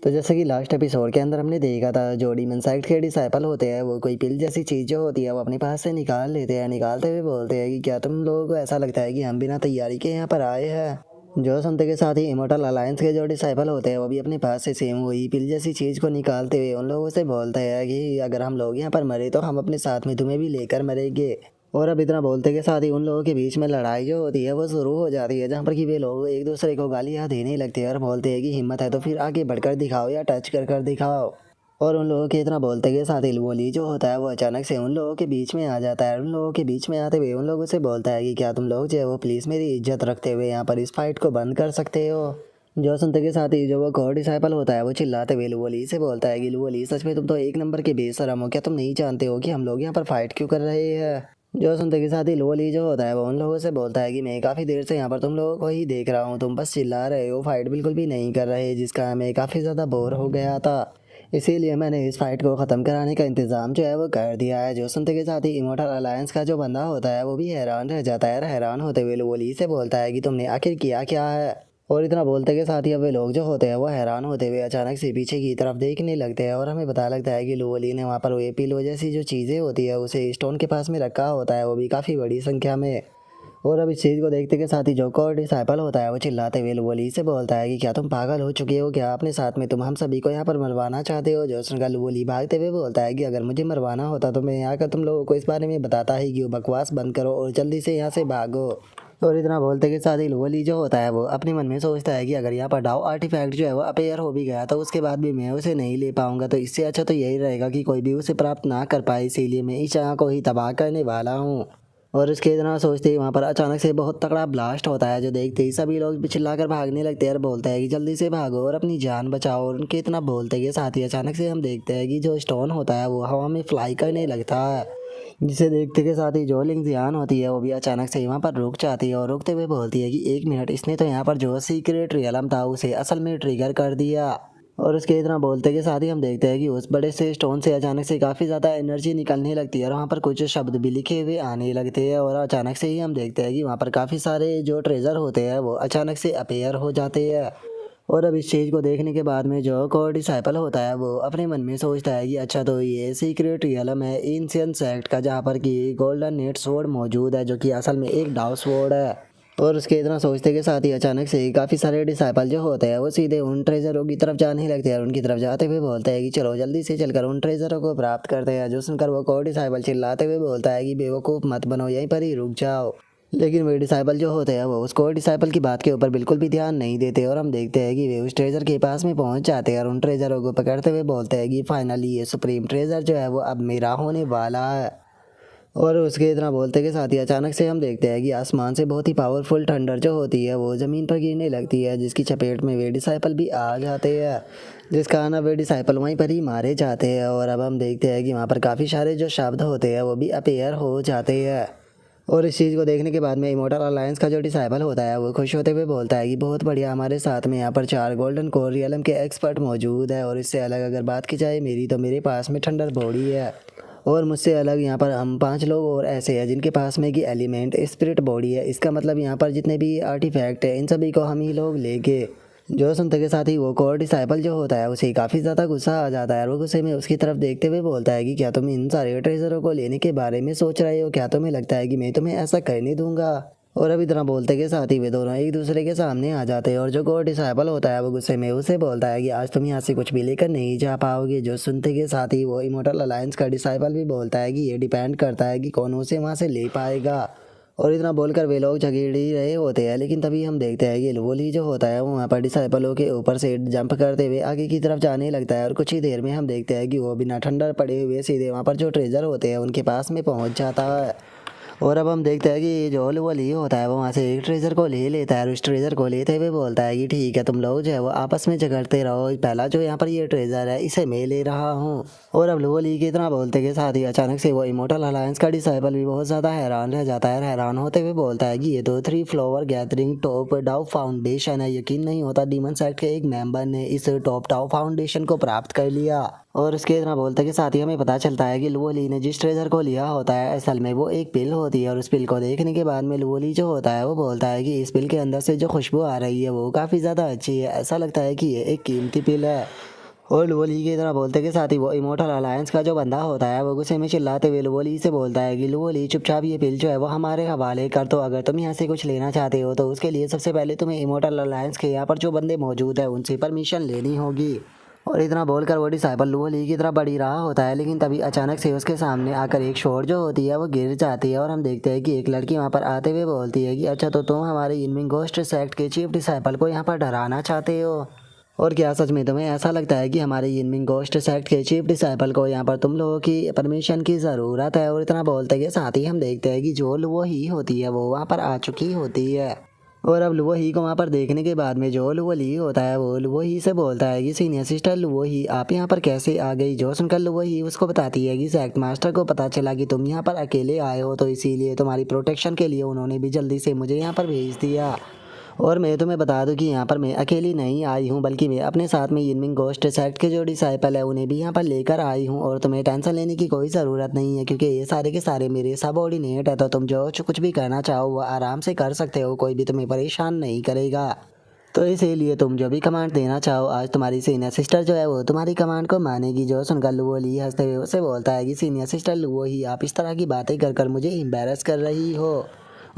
तो जैसे कि लास्ट एपिसोड के अंदर हमने देखा था, जो डीमन साइड के डिसाइपल होते हैं वो कोई पिल जैसी चीज़ जो होती है वो अपने पास से निकाल लेते हैं। निकालते हुए बोलते हैं कि क्या तुम लोगों को ऐसा लगता है कि हम बिना तैयारी के यहाँ पर आए हैं। जो सुनते के साथ ही इमोर्टल अलायंस के जो डिसाइपल होते हैं वो भी अपने पास से सेम वही पिल जैसी चीज़ को निकालते हुए उन लोगों से बोलते हैं कि अगर हम लोग यहाँ पर मरे तो हम अपने साथ में तुम्हें भी लेकर मरेंगे। और अब इतना बोलते के साथ ही उन लोगों के बीच में लड़ाई जो होती है वो शुरू हो जाती है, जहाँ पर कि वे लोग एक दूसरे को गालियाँ देने लगते हैं और बोलते हैं कि हिम्मत है तो फिर आगे बढ़कर दिखाओ या टच कर कर दिखाओ। और उन लोगों के इतना बोलते के साथ ही वोली जो होता है वो अचानक से उन लोगों के बीच में आ जाता है। उन लोगों के बीच में आते हुए उन लोगों से बोलता है कि क्या तुम लोग जो है वो प्लीज़ मेरी इज्जत रखते हुए यहाँ पर इस फाइट को बंद कर सकते हो। जो सुनते के साथ ही जो वो गॉड डिसाइपल होता है वो चिल्लाते हुए लुवोली से बोलता है कि लुवोली सच में तुम तो एक नंबर के बेशरम हो, क्या तुम नहीं जानते हो कि हम लोग यहाँ पर फाइट क्यों कर रहे हैं। जो सुनते के साथ ही लुवोली जो होता है वो उन लोगों से बोलता है कि मैं काफ़ी देर से यहाँ पर तुम लोगों को ही देख रहा हूँ, तुम बस चिल्ला रहे हो, फाइट बिल्कुल भी नहीं कर रहे, जिसका मैं काफ़ी ज़्यादा बोर हो गया था। इसीलिए मैंने इस फाइट को ख़त्म कराने का इंतज़ाम जो है वो कर दिया है। जो सुनते के साथ ही इमोर्टल अलायंस का जो बंदा होता है वो भी हैरान रह जाता है और हैरान होते हुए लुवोली से बोलता है कि तुमने आखिर किया क्या है। और इतना बोलते के साथ ही अब वे लोग जो होते हैं वो हैरान होते हुए अचानक से पीछे की तरफ देखने लगते हैं और हमें पता लगता है कि लुवोली ने वहाँ पर वो पिलो जैसी जो चीज़ें होती है उसे स्टोन के पास में रखा होता है, वो भी काफ़ी बड़ी संख्या में। और अब इस चीज़ को देखते के साथ ही जो कोर डिसाइपल होता है वो चिल्लाते हुए लुवोली से बोलता है कि क्या तुम पागल हो चुके हो, क्या अपने साथ में तुम हम सभी को यहाँ पर मरवाना चाहते हो। जो सुनकर लुवोली भागते हुए बोलता है कि अगर मुझे मरवाना होता तो मैं यहाँ आकर तुम लोगों को इस बारे में बताता ही कि बकवास बंद करो और जल्दी से यहाँ से भागो। और इतना बोलते के साथ ही लुवोली जो होता है वो अपने मन में सोचता है कि अगर यहाँ पर डाउ आर्टिफैक्ट जो है वो अपेयर हो भी गया तो उसके बाद भी मैं उसे नहीं ले पाऊंगा, तो इससे अच्छा तो यही रहेगा कि कोई भी उसे प्राप्त ना कर पाए, इसीलिए मैं इस जगह को ही तबाह करने वाला हूँ। और इसके इतना सोचते ही वहाँ पर अचानक से बहुत तगड़ा ब्लास्ट होता है, जो देखते ही सभी लोग चिल्लाकर भागने लगते हैं और बोलते हैं कि जल्दी से भागो और अपनी जान बचाओ। और उनके इतना बोलते के साथ ही अचानक से हम देखते हैं कि जो स्टोन होता है वो हवा में फ्लाई करने लगता है, जिसे देखते के साथ ही जो लिंगजियान होती है वो भी अचानक से वहाँ पर रुक जाती है और रुकते हुए बोलती है कि एक मिनट, इसने तो यहाँ पर जो सीक्रेट रियलम था उसे असल में ट्रिगर कर दिया। और उसके इतना बोलते के साथ ही हम देखते हैं कि उस बड़े से स्टोन से अचानक से काफ़ी ज़्यादा एनर्जी निकलने लगती है और वहाँ पर कुछ शब्द भी लिखे हुए आने लगते हैं। और अचानक से ही हम देखते हैं कि वहाँ पर काफ़ी सारे जो ट्रेजर होते हैं वो अचानक से अपेयर हो जाते हैं। और अब इस चीज़ को देखने के बाद में जो कोर डिसाइपल होता है वो अपने मन में सोचता है कि अच्छा, तो ये सीक्रेट रियलम है एंशिएंट सेक्ट का, जहाँ पर कि गोल्डन नेट स्वॉर्ड मौजूद है, जो कि असल में एक डाउ स्वॉर्ड है। और उसके इतना सोचते के साथ ही अचानक से काफ़ी सारे डिसाइपल जो होते हैं वो सीधे उन ट्रेजरों की तरफ जाने लगते हैं और उनकी तरफ जाते हुए बोलते हैं कि चलो जल्दी से चलकर उन ट्रेजरों को प्राप्त करते हैं। जो सुनकर वो कोर डिसाइपल चिल्लाते हुए बोलता है कि बेवकूफ़ मत बनो, यहीं पर ही रुक जाओ। लेकिन वे डिसाइपल जो होते हैं वो उस कोर डिसाइपल की बात के ऊपर बिल्कुल भी ध्यान नहीं देते और हम देखते हैं कि वे उस ट्रेजर के पास में पहुंच जाते हैं और उन ट्रेजरों को पकड़ते हुए बोलते हैं कि फाइनली ये सुप्रीम ट्रेजर जो है वो अब मेरा होने वाला है। और उसके इतना बोलते के साथ ही अचानक से हम देखते हैं कि आसमान से बहुत ही पावरफुल थंडर जो होती है वो ज़मीन पर गिरने लगती है, जिसकी चपेट में वे डिसाइपल भी आ जाते हैं, जिस कारण वे डिसाइपल वहीं पर ही मारे जाते हैं। और अब हम देखते हैं कि वहाँ पर काफ़ी सारे जो शब्द होते हैं वो भी अपेयर हो जाते हैं। और इस चीज़ को देखने के बाद में इमोर्टल अलायंस का जो डिसाइपल होता है वो खुश होते हुए बोलता है कि बहुत बढ़िया, हमारे साथ में यहाँ पर 4 गोल्डन कोर रियलम के एक्सपर्ट मौजूद है। और इससे अलग अगर बात की जाए मेरी, तो मेरे पास में थंडर बॉडी है और मुझसे अलग यहाँ पर हम 5 लोग और ऐसे हैं जिनके पास में कि एलिमेंट स्पिरिट बॉडी है। इसका मतलब यहाँ पर जितने भी आर्टिफैक्ट है इन सभी को हम ही लोग लेके। जो सुनते के साथ ही वो कोर डिसाइपल जो होता है उसे काफ़ी ज़्यादा गुस्सा आ जाता है और वो गुस्से में उसकी तरफ देखते हुए बोलता है कि क्या तुम इन सारे ट्रेजरों को लेने के बारे में सोच रहे हो, क्या तुम्हें लगता है कि मैं तुम्हें ऐसा करने दूंगा। और अभी तरह बोलते के साथ ही वे दोनों एक दूसरे के सामने आ जाते हैं और जो कोर डिसाइपल होता है वो गुस्से में उसे बोलता है कि आज तुम यहाँ से कुछ भी लेकर नहीं जा पाओगे। जो सुनते के साथ ही वो इमोर्टल अलायंस का डिसाइपल भी बोलता है कि ये डिपेंड करता है कि कौन उसे वहाँ से ले पाएगा। और इतना बोलकर वे लोग झगड़ ही रहे होते हैं, लेकिन तभी हम देखते हैं कि लुवोली जो होता है वो वहाँ पर डिसाइपलों के ऊपर से जंप करते हुए आगे की तरफ जाने लगता है और कुछ ही देर में हम देखते हैं कि वो बिना ठंडा पड़े हुए सीधे वहाँ पर जो ट्रेजर होते हैं उनके पास में पहुँच जाता है। और अब हम देखते हैं कि जो लुवोली होता है वो वहाँ से एक ट्रेजर को ले लेता है और उस ट्रेजर को लेते हुए बोलता है कि ठीक है, तुम लोग जो है वो आपस में झगड़ते रहो, पहला जो यहाँ पर ये ट्रेजर है इसे मैं ले रहा हूँ। और अब लुवोली की इतना बोलते के साथ ही अचानक से वो इमोर्टल अलायंस का डिसाइपल भी बहुत ज़्यादा हैरान रह जाता है। हैरान होते हुए बोलता है कि ये तो 3 फ्लावर गैदरिंग टॉप डाउ फाउंडेशन है, यकीन नहीं होता डीमन सेक्ट के एक मेंबर ने इस टॉप डाउ फाउंडेशन को प्राप्त कर लिया। और उसके इतना बोलते के साथ ही हमें पता चलता है कि लुवोली ने जिस ट्रेजर को लिया होता है असल में वो एक पिल होती है और उस पिल को देखने के बाद में लुवोली जो होता है वो बोलता है कि इस पिल के अंदर से जो खुशबू आ रही है वो काफ़ी ज़्यादा अच्छी है, ऐसा लगता है कि ये एक कीमती पिल है। और लुओली की तरह बोलते के साथ ही वो इमोर्टल अलायंस का जो बंदा होता है वो गुस्से में चिल्लाते हुए लुओली से बोलता है कि लुओली चुपचाप ये पिल जो है वो हमारे हवाले कर दो। अगर तुम यहाँ से कुछ लेना चाहते हो तो उसके लिए सबसे पहले तुम्हें इमोर्टल अलायंस के यहाँ पर जो बंदे मौजूद है उनसे परमिशन लेनी होगी। और इतना बोलकर वो डिसाइपल लुओली की तरफ बढ़ी रहा होता है, लेकिन तभी अचानक से उसके सामने आकर एक शोर जो होती है वो गिर जाती है और हम देखते हैं कि एक लड़की वहाँ पर आते हुए बोलती है कि अच्छा तो तुम हमारे इनविंग गोस्ट सेक्ट के चीफ डिसाइपल को यहाँ पर डराना चाहते हो। और क्या सच में तुम्हें ऐसा लगता है कि हमारे यिनमिंग गोस्ट सेक्ट के चीफ डिसाइपल को यहाँ पर तुम लोगों की परमिशन की ज़रूरत है। और इतना बोलते के साथ ही हम देखते हैं कि जो लुओ ही होती है वो वहाँ पर आ चुकी होती है। और अब लुओ ही को वहाँ पर देखने के बाद में जो लुओ ली होता है वो लुओ ही से बोलता है कि सीनियर सिस्टर लुओ ही आप यहाँ पर कैसे आ गई। जो सुनकर लुओ ही उसको बताती है कि सेक्ट मास्टर को पता चला कि तुम यहाँ पर अकेले आए हो, तो इसीलिए तुम्हारी प्रोटेक्शन के लिए उन्होंने भी जल्दी से मुझे यहाँ पर भेज दिया। और मैं तुम्हें बता दूं कि यहाँ पर मैं अकेली नहीं आई हूँ, बल्कि मैं अपने साथ में यिनमिंग गोस्ट सेक्ट के जो डिसाइपल है उन्हें भी यहाँ पर लेकर आई हूँ। और तुम्हें टेंशन लेने की कोई ज़रूरत नहीं है क्योंकि ये सारे के सारे मेरे सबऑर्डिनेट है, तो तुम जो कुछ भी करना चाहो वो आराम से कर सकते हो, कोई भी तुम्हें परेशान नहीं करेगा। तो इसीलिए तुम जो भी कमांड देना चाहो आज तुम्हारी सीनियर सिस्टर जो है वो तुम्हारी कमांड को मानेगी। जो सुनकर लुओ ली हंसते हुए उसे बोलता है कि सीनियर सिस्टर लुओ ही आप इस तरह की बातें कर मुझे एम्बेरस कर रही हो।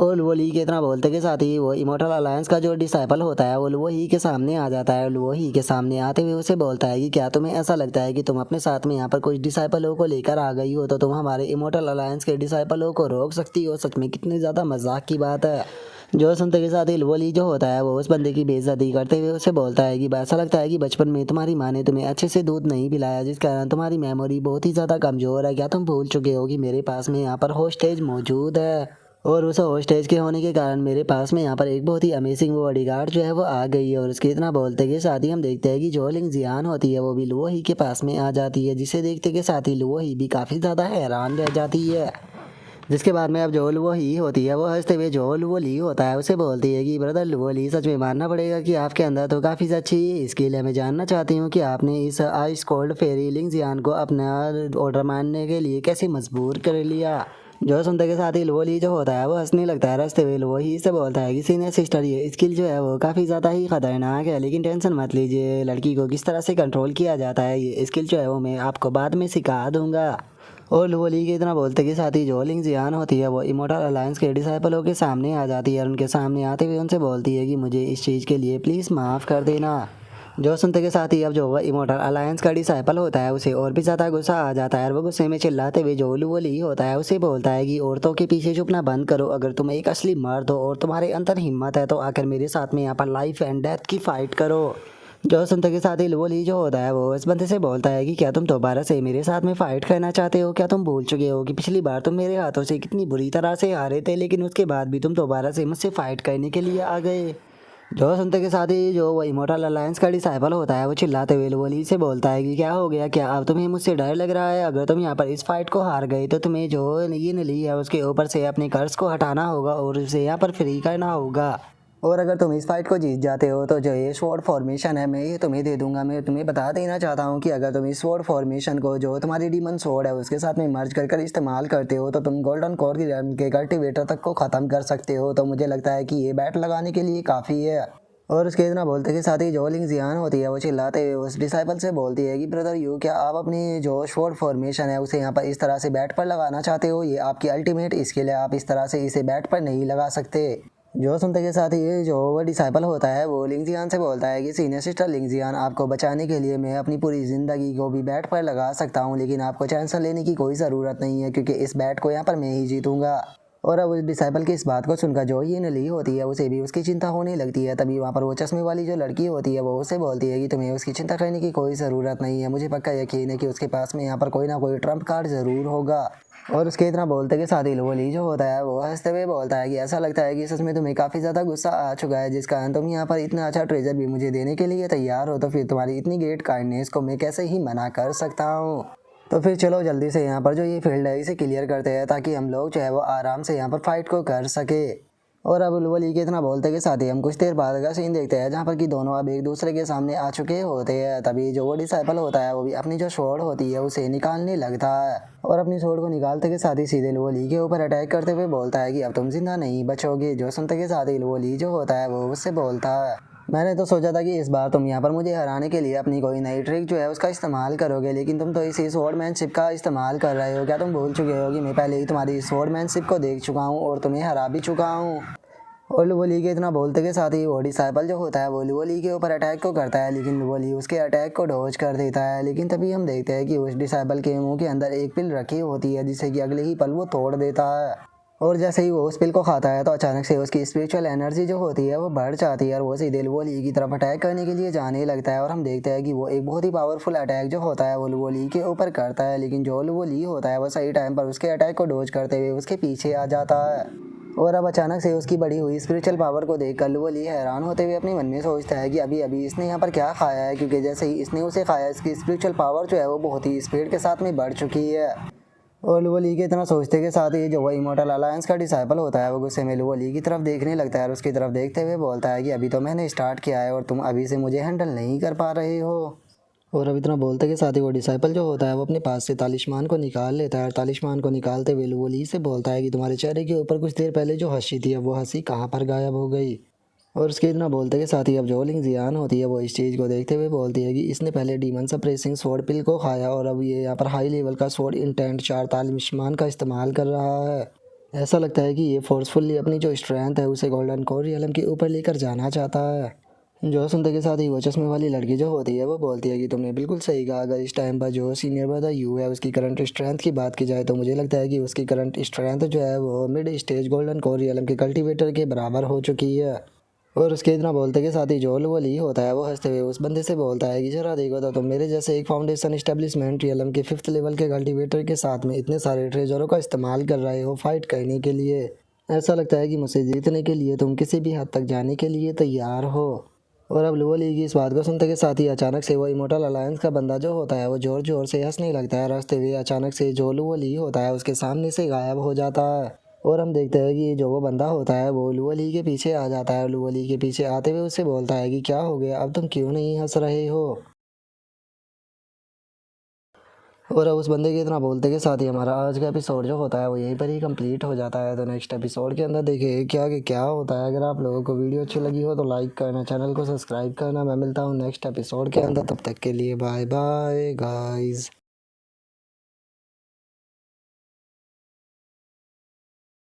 और लुओ ली के इतना बोलते के साथ ही वो इमोर्टल अलायंस का जो डिसाइपल होता है वो लुओ ही के सामने आ जाता है। लुओ ही के सामने आते हुए उसे बोलता है कि क्या तुम्हें ऐसा लगता है कि तुम अपने साथ में यहाँ पर कुछ डिसाइपलों को लेकर आ गई हो तो तुम हमारे इमोर्टल अलायंस के डिसाइपलों को रोक सकती हो। सच में कितनी ज़्यादा मजाक की बात है। जो सुनते के साथ ही लुओ ली जो होता है वो उस बंदे की बेइज्जती करते हुए उसे बोलता है कि ऐसा लगता है कि बचपन में तुम्हारी माँ ने तुम्हें अच्छे से दूध नहीं पिलाया, जिस कारण तुम्हारी मेमोरी बहुत ही ज़्यादा कमज़ोर है। क्या तुम भूल चुके हो कि मेरे पास में यहाँ पर होस्टेज मौजूद है और उस होस्टेज के होने के कारण मेरे पास में यहाँ पर एक बहुत ही अमेजिंग बॉडीगार्ड जो है वो आ गई है। और उसके इतना बोलते के साथ ही हम देखते हैं कि जो लिंग जियान होती है वो भी लुओ ही के पास में आ जाती है, जिसे देखते के साथ ही लुओ ही भी काफ़ी ज़्यादा हैरान रह जाती है। जिसके बाद में अब जो लुओ ही होती है वो हंसते हुए जो लुओ ली होता है उसे बोलती है कि ब्रदर लुओ ली सच में मानना पड़ेगा कि आपके अंदर तो काफ़ी अच्छी स्किल है। मैं जानना चाहती हूँ कि आपने इस आइस कोल्ड फेरी लिंग जियान को अपना ऑर्डर मानने के लिए कैसे मजबूर कर लिया। जो सुनते के साथ ही लुओ ली जो होता है वो हंसने लगता है। हंसते हुए लुओ ही से बोलता है कि सीनियर सिस्टर ये स्किल जो है वो काफ़ी ज़्यादा ही खतरनाक है, लेकिन टेंशन मत लीजिए, लड़की को किस तरह से कंट्रोल किया जाता है ये स्किल जो है वो मैं आपको बाद में सिखा दूंगा। और लुओ ली के इतना बोलते के साथ ही जो लिंग जियान होती है वो इमोर्टल अलायंस के डिसाइपलों के सामने आ जाती है और उनके सामने आते हुए उनसे बोलती है कि मुझे इस चीज़ के लिए प्लीज़ माफ़ कर देना। जो सुनते के साथ ही अब जो वह इमोर्टल अलायंस का डिसाइपल होता है उसे और भी ज़्यादा गुस्सा आ जाता है और वो गुस्से में चिल्लाते हुए जो लुओ ली होता है उसे बोलता है कि औरतों के पीछे छुपना बंद करो। अगर तुम एक असली मर्द हो और तुम्हारे अंदर हिम्मत है तो आकर मेरे साथ में यहाँ पर लाइफ एंड डेथ की फ़ाइट करो। जो सुनते के साथ ही लुओ ली जो होता है वो इस बंदे से बोलता है कि क्या तुम दोबारा से मेरे साथ में फ़ाइट करना चाहते हो। क्या तुम भूल चुके हो कि पिछली बार तुम मेरे हाथों से कितनी बुरी तरह से हारे थे, लेकिन उसके बाद भी तुम दोबारा से मुझसे फ़ाइट करने के लिए आ गए। जो सुनते के साथ ही जो वो इमोर्टल अलायंस का डिसाइपल होता है वो चिल्लाते हुए लुओ ली से बोलता है कि क्या हो गया, क्या अब तुम्हें मुझसे डर लग रहा है। अगर तुम यहाँ पर इस फाइट को हार गए तो तुम्हें जो ये नली है उसके ऊपर से अपने कर्ज को हटाना होगा और उसे यहाँ पर फ्री करना होगा। और अगर तुम इस फाइट को जीत जाते हो तो जो ये स्वॉर्ड फॉर्मेशन है मैं ये तुम्हें दे दूंगा। मैं तुम्हें बता देना चाहता हूँ कि अगर तुम इस स्वॉर्ड फॉर्मेशन को जो तुम्हारी डीमन स्वॉर्ड है उसके साथ में मर्ज कर इस्तेमाल करते हो तो तुम गोल्डन कोर के कल्टिवेटर तक को ख़त्म कर सकते हो। तो मुझे लगता है कि ये बैट लगाने के लिए काफ़ी है। और उसके इतना बोलते के साथ ही जो लिंग जियान होती है वो चिल्लाते हुए उस डिसाइपल से बोलती है कि ब्रदर यू क्या आप अपनी जो स्वॉर्ड फॉर्मेशन है उसे यहाँ पर इस तरह से बैट पर लगाना चाहते हो। ये आपकी अल्टीमेट स्किल है, आप इस तरह से इसे बैट पर नहीं लगा सकते। जो सुनते के साथ ही जो वो डिसाइपल होता है वो लिंग जियान से बोलता है कि सीनियर सिस्टर लिंग जियान आपको बचाने के लिए मैं अपनी पूरी ज़िंदगी को भी बैट पर लगा सकता हूँ, लेकिन आपको टेंशन लेने की कोई ज़रूरत नहीं है क्योंकि इस बैट को यहाँ पर मैं ही जीतूंगा। और अब उस डिसाइपल की इस बात को सुनकर जो ये नली होती है उसे भी उसकी चिंता होने लगती है। तभी वहाँ पर वो चश्मे वाली जो लड़की होती है वो उसे बोलती है कि तुम्हें उसकी चिंता करने की कोई ज़रूरत नहीं है, मुझे पक्का यकीन है कि उसके पास में यहाँ पर कोई ना कोई ट्रम्प कार्ड ज़रूर होगा। और उसके इतना बोलते के साथ ही लुओ ली जो होता है वो हंसते हुए बोलता है कि ऐसा लगता है कि सच में तुम्हें काफ़ी ज़्यादा गुस्सा आ चुका है, जिस कारण तुम यहाँ पर इतना अच्छा ट्रेजर भी मुझे देने के लिए तैयार हो, तो फिर तुम्हारी इतनी ग्रेट काइंडनेस को मैं कैसे ही मना कर सकता हूँ। तो फिर चलो जल्दी से यहाँ पर जो ये फील्ड है इसे क्लियर करते हैं ताकि हम लोग जो है वो आराम से यहाँ पर फाइट को कर सके। और अब लुओ ली के इतना बोलते के साथ ही हम कुछ देर बाद का सीन देखते हैं जहाँ पर कि दोनों अब एक दूसरे के सामने आ चुके होते हैं। तभी जो वो डिसाइपल होता है वो भी अपनी जो स्वॉर्ड होती है उसे निकालने लगता है और अपनी स्वॉर्ड को निकालते के साथ ही सीधे लुओ ली के ऊपर अटैक करते हुए बोलता है कि अब तुम जिंदा नहीं बचोगे। जो सुनते के साथ ही लुओ ली जो होता है वो उससे बोलता है मैंने तो सोचा था कि इस बार तुम यहाँ पर मुझे हराने के लिए अपनी कोई नई ट्रिक जो है उसका इस्तेमाल करोगे, लेकिन तुम तो इसी स्वॉर्डमैनशिप का इस्तेमाल कर रहे हो। क्या तुम भूल चुके हो कि मैं पहले ही तुम्हारी स्वॉर्डमैनशिप को देख चुका हूँ और तुम्हें हरा भी चुका हूँ। और लुवोली के इतना बोलते के साथ ही वो डिसाइपल जो होता है वो लुवोली के ऊपर अटैक को करता है, लेकिन लुवोली उसके अटैक को डॉज कर देता है। लेकिन तभी हम देखते हैं कि उस डिसाइपल के मुंह के अंदर एक पिल रखी होती है जिसे कि अगले ही पल वो तोड़ देता है। और जैसे ही वो उस पिल को खाता है तो अचानक से उसकी स्पिरिचुअल एनर्जी जो होती है वो बढ़ जाती है और वो सीधे लुवोली की तरफ अटैक करने के लिए जाने लगता है। और हम देखते हैं कि वो एक बहुत ही पावरफुल अटैक जो होता है वो लुवोली के ऊपर करता है, लेकिन जो लुवोली होता है वो सही टाइम पर उसके अटैक को डॉज करते हुए उसके पीछे आ जाता है। और अब अचानक से उसकी बढ़ी हुई स्पिरिचुअल पावर को देखकर लुवोली हैरान होते हुए अपने मन में सोचता है कि अभी अभी इसने यहाँ पर क्या खाया है, क्योंकि जैसे ही इसने उसे खाया इसकी स्पिरिचुअल पावर जो है वो बहुत ही स्पीड के साथ में बढ़ चुकी है। और लुवोली के इतना सोचते के साथ ही जो वो इमोर्टल अलायंस का डिसाइपल होता है वो गुस्से में लुवोली की तरफ देखने लगता है और उसकी तरफ देखते हुए बोलता है कि अभी तो मैंने स्टार्ट किया है और तुम अभी से मुझे हैंडल नहीं कर पा रहे हो। और अब इतना बोलते के साथ ही वो डिसाइपल जो होता है वो अपने पास से तालिस्मान को निकाल लेता है और तालिस्मान को निकालते हुए लुवोली से बोलता है कि तुम्हारे चेहरे के ऊपर कुछ देर पहले जो हंसी थी अब वो हंसी कहाँ पर गायब हो गई। और उसके इतना बोलते के साथ ही अब जो लिंग जियान होती है वो इस चीज़ को देखते हुए बोलती है कि इसने पहले डीमन सप्रेसिंग स्वॉर्ड पिल को खाया और अब ये यहाँ पर हाई लेवल का स्वॉर्ड इंटेंट 4 तालिस्मान का इस्तेमाल कर रहा है। ऐसा लगता है कि ये फोर्सफुली अपनी जो स्ट्रेंथ है उसे गोल्डन कोर रियलम के ऊपर लेकर जाना चाहता है। जो सुनते के साथ ही वो चश्मे वाली लड़की जो होती है वो बोलती है कि तुमने बिल्कुल सही कहा। अगर इस टाइम पर जो सीनियर ब्रदर यू है उसकी करंट स्ट्रेंथ की बात की जाए तो मुझे लगता है कि उसकी करंट स्ट्रेंथ जो है वो mid stage golden core realm के कल्टीवेटर के बराबर हो चुकी है। और उसके इतना बोलते के साथ ही जो लुवोली होता है वो हंसते हुए उस बंदे से बोलता है कि जरा देखो तो तुम मेरे जैसे एक फाउंडेशन एस्टेब्लिशमेंट रियलम के 5th लेवल के कल्टीवेटर के साथ में इतने सारे ट्रेजरों का इस्तेमाल कर रहे हो फाइट करने के लिए। ऐसा लगता है कि मुझसे जीतने के लिए तुम किसी भी हद तक जाने के लिए तैयार हो। और अब लुवोली की इस बात को सुनते के साथ ही अचानक से वो इमोर्टल अलायंस का बंदा जो होता है वो जोर जोर से हंसने लगता है। हंसते हुए अचानक से जो लुवोली होता है उसके सामने से गायब हो जाता है। और हम देखते हैं कि जो वो बंदा होता है वो लुवोली के पीछे आ जाता है। लुवोली के पीछे आते हुए उससे बोलता है कि क्या हो गया, अब तुम क्यों नहीं हंस रहे हो। और अब उस बंदे के इतना बोलते के साथ ही हमारा आज का एपिसोड जो होता है वो यहीं पर ही कंप्लीट हो जाता है। तो नेक्स्ट एपिसोड के अंदर देखिए क्या कि क्या होता है। अगर आप लोगों को वीडियो अच्छी लगी हो तो लाइक करना, चैनल को सब्सक्राइब करना। मैं मिलता हूँ नेक्स्ट एपिसोड के अंदर, तब तक के लिए बाय बाय गाइज।